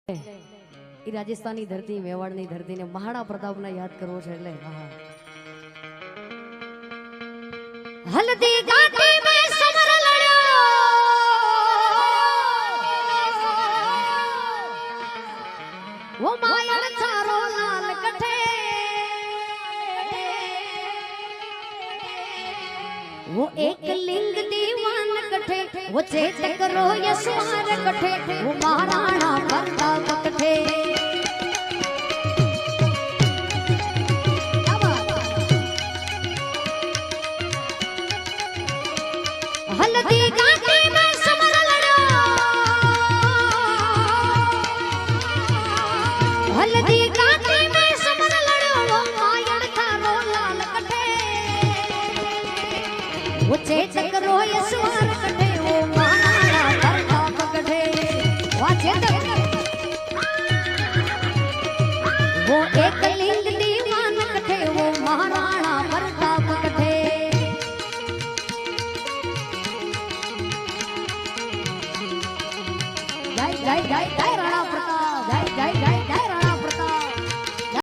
એ રાજસ્થાની ધરતી મેવાડની ધરતીને મહારાણા પ્રતાપને યાદ કરવો છે એટલે હલ્દી ઘાટી મે સમર લડ્યો વો માયણ ચારો લાલ કઠે वो एक लिंग दीवान कठे वो चेतक रो यशवार कठे वो महाराणा प्रताप कठे हल्दी घाटी में समर लड़ो हल्दी घाटी में समर लड़ो वो मायण थारो लाल कठे वो चेतक रो यशवार कठे वो महाराणा प्रताप कठे वा चेतक वो एक लिंग दीवान कठे वो महाराणा प्रताप कठे जय जय जय जय राणा प्रताप जय जय जय जय